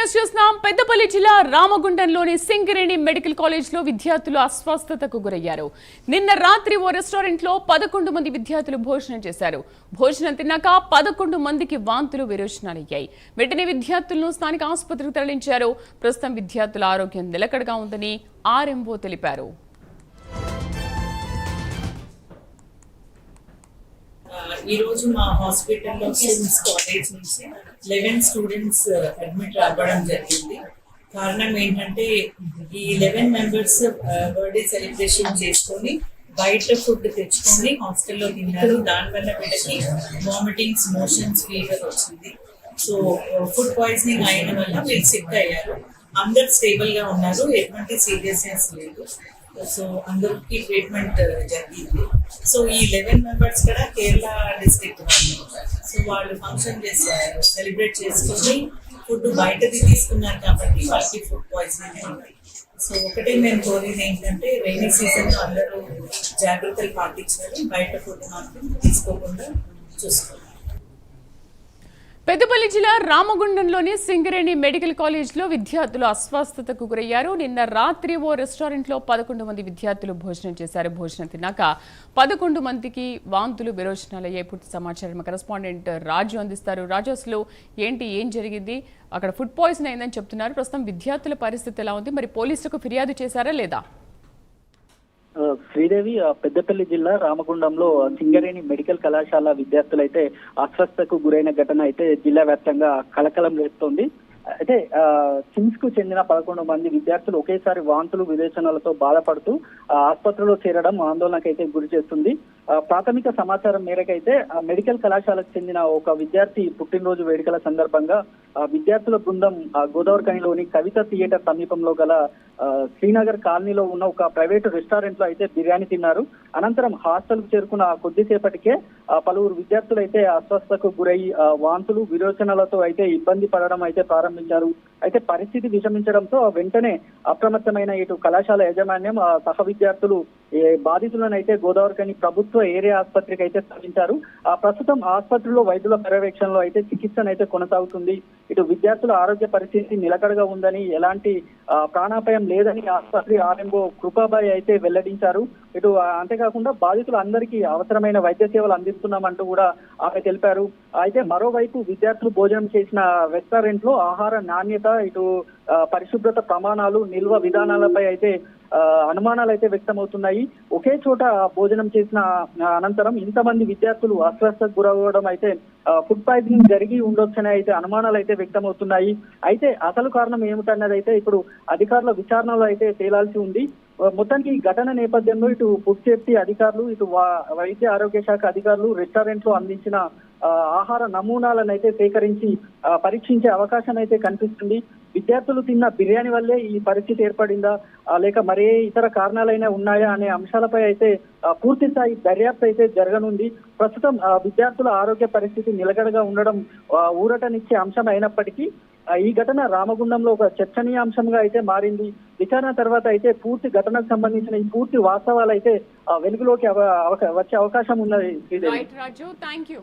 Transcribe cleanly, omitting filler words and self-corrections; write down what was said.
News చూస్తున్నాం. పెద్దపల్లి జిల్లా రామగుండంలోని Singareni medical కాలేజ్లో విద్యార్థులు అస్వస్థతకు గురయ్యారు. నిన్న రాత్రి ఓ రెస్టారెంట్లో 11 మంది విద్యార్థులు భోజనం చేశారు. భోజనం తిన్నాక 11 మందికి వాంతులు విరోచనాలయ్యాయి. వెంటనే విద్యార్థులను స్థానిక ఆసుపత్రికి తరలించారు. ప్రస్తుతం విద్యార్థుల ఆరోగ్యం నిలకడగా ఉందని ఆర్ఎంఓ తెలిపారు. ఈ రోజు మా హాస్పిటల్లో సిమ్స్ కాలేజ్ నుంచి 11 స్టూడెంట్స్ అడ్మిట్ అవ్వడం జరిగింది. కారణం ఏంటంటే ఈ 11 మెంబర్స్ బర్త్డే సెలబ్రేషన్ చేసుకొని బయట ఫుడ్ తెచ్చుకొని హాస్టల్లో తిన్నారు. దానివల్ల వీళ్ళకి వామిటింగ్స్, మోషన్స్, ఫీవర్ వచ్చింది. సో ఫుడ్ పాయిజనింగ్ అయిన వల్ల వీళ్ళు సిక్ అయ్యారు. అందరు స్టేబుల్ గా ఉన్నారు, ఎటువంటి సీరియస్నెస్ లేదు. సో అందరికి ట్రీట్మెంట్ జరిగింది. సో ఈ 11 మెంబర్స్ కూడా కేరళ డిస్ట్రిక్ట్ వాళ్ళు. సో వాళ్ళు ఫంక్షన్ చేశారు, సెలబ్రేట్ చేసుకొని ఫుడ్ బయటది తీసుకున్నారు కాబట్టి వాళ్ళకి ఫుడ్ పాయిజనింగ్ అయింది. సో ఒకటే మేము కోరేది ఏంటంటే రైనీ సీజన్ లో అందరూ జాగ్రత్తలు పాటించాలి, బయట ఫుడ్ మాత్రం తీసుకోకుండా చూసుకోవాలి. పెద్దపల్లి జిల్లా రామగుండంలోని సింగరేణి మెడికల్ కాలేజ్లో విద్యార్థులు అస్వస్థతకు గురయ్యారు. నిన్న రాత్రి ఓ రెస్టారెంట్లో 11 మంది విద్యార్థులు భోజనం చేశారు. భోజనం తిన్నాక 11 మందికి వాంతులు విరోచనాలయ్యాయి. పూర్తి సమాచారం కరెస్పాండెంట్ రాజు అందిస్తారు. రాజు, అసలు ఏం జరిగింది? అక్కడ ఫుడ్ పాయిజన్ అయిందని చెప్తున్నారు. ప్రస్తుతం విద్యార్థుల పరిస్థితి ఎలా ఉంది? మరి పోలీసులకు ఫిర్యాదు చేశారా లేదా? శ్రీదేవి, పెద్దపల్లి జిల్లా రామగుండంలో సింగరేణి మెడికల్ కళాశాల విద్యార్థులైతే అస్వస్థకు గురైన ఘటన అయితే జిల్లా వ్యాప్తంగా కలకలం రేస్తోంది. అయితే సిమ్స్ కు చెందిన 11 మంది విద్యార్థులు ఒకేసారి వాంతులు, విరేచనాలతో బాధపడుతూ ఆసుపత్రిలో చేరడం ఆందోళనకైతే గురి చేస్తుంది. ప్రాథమిక సమాచారం మేరకైతే మెడికల్ కళాశాలకు చెందిన ఒక విద్యార్థి పుట్టినరోజు వేడుకల సందర్భంగా విద్యార్థుల బృందం గోదావరిఖనిలోని కవిత థియేటర్ సమీపంలో గల శ్రీనగర్ కాలనీలో ఉన్న ఒక ప్రైవేటు రెస్టారెంట్ లో అయితే బిర్యానీ తిన్నారు. అనంతరం హాస్టల్ కు చేరుకున్న కొద్దిసేపటికే పలువురు విద్యార్థులు అయితే అస్వస్థకు గురై వాంతులు, విరోచనాలతో అయితే ఇబ్బంది పడడం అయితే ప్రారంభించారు. అయితే పరిస్థితి విషమించడంతో వెంటనే అప్రమత్తమైన ఇటు కళాశాల యాజమాన్యం, సహ విద్యార్థులు బాధితులను అయితే గోదావరిఖని ప్రభుత్వ ఏరియా ఆసుపత్రికి అయితే తరలించారు. ప్రస్తుతం ఆసుపత్రిలో వైద్యుల పర్యవేక్షణలో అయితే చికిత్సను అయితే కొనసాగుతుంది. ఇటు విద్యార్థుల ఆరోగ్య పరిస్థితి నిలకడగా ఉందని, ఎలాంటి ప్రాణాపాయం లేదని ఆసుపత్రి ఆర్ఎంఓ కృపాబాయి అయితే వెల్లడించారు. ఇటు అంతేకాకుండా బాధితులు అందరికీ అవసరమైన వైద్య సేవలు అందిస్తున్నామంటూ కూడా ఆమె తెలిపారు. అయితే మరోవైపు విద్యార్థులు భోజనం చేసిన రెస్టారెంట్ లో ఆహార నాణ్యత, ఇటు పరిశుభ్రత ప్రమాణాలు, నిల్వ విధానాలపై అయితే అనుమానాలు అయితే వ్యక్తమవుతున్నాయి. ఒకే చోట భోజనం చేసిన అనంతరం ఇంతమంది విద్యార్థులు అస్వస్థకు గురవడం అయితే ఫుడ్ పాయిజనింగ్ జరిగి ఉండొచ్చని అయితే అనుమానాలు అయితే వ్యక్తమవుతున్నాయి. అయితే అసలు కారణం ఏమిటన్నది అయితే ఇప్పుడు అధికారుల విచారణలో అయితే తేలాల్సి ఉంది. మొత్తానికి ఈ ఘటన నేపథ్యంలో ఇటు ఫుడ్ సేఫ్టీ అధికారులు, ఇటు వైద్య ఆరోగ్య శాఖ అధికారులు రెస్టారెంట్ లో అందించిన ఆహార నమూనాలను అయితే సేకరించి పరీక్షించే అవకాశం అయితే కనిపిస్తుంది. విద్యార్థులు తిన్న బిర్యానీ వల్లే ఈ పరిస్థితి ఏర్పడిందా, లేక మరే ఇతర కారణాలైనా ఉన్నాయా అనే అంశాలపై అయితే పూర్తి స్థాయి దర్యాప్తు అయితే జరగనుంది. ప్రస్తుతం విద్యార్థుల ఆరోగ్య పరిస్థితి నిలకడగా ఉండడం ఊరటనిచ్చే అంశం అయినప్పటికీ ఈ ఘటన రామగుండంలో ఒక చర్చనీయాంశంగా అయితే మారింది. విచారణ తర్వాత అయితే పూర్తి ఘటనకు సంబంధించిన ఈ పూర్తి వాస్తవాలు అయితే వెలుగులోకి వచ్చే అవకాశం ఉన్నది. రాజు, థ్యాంక్ యూ.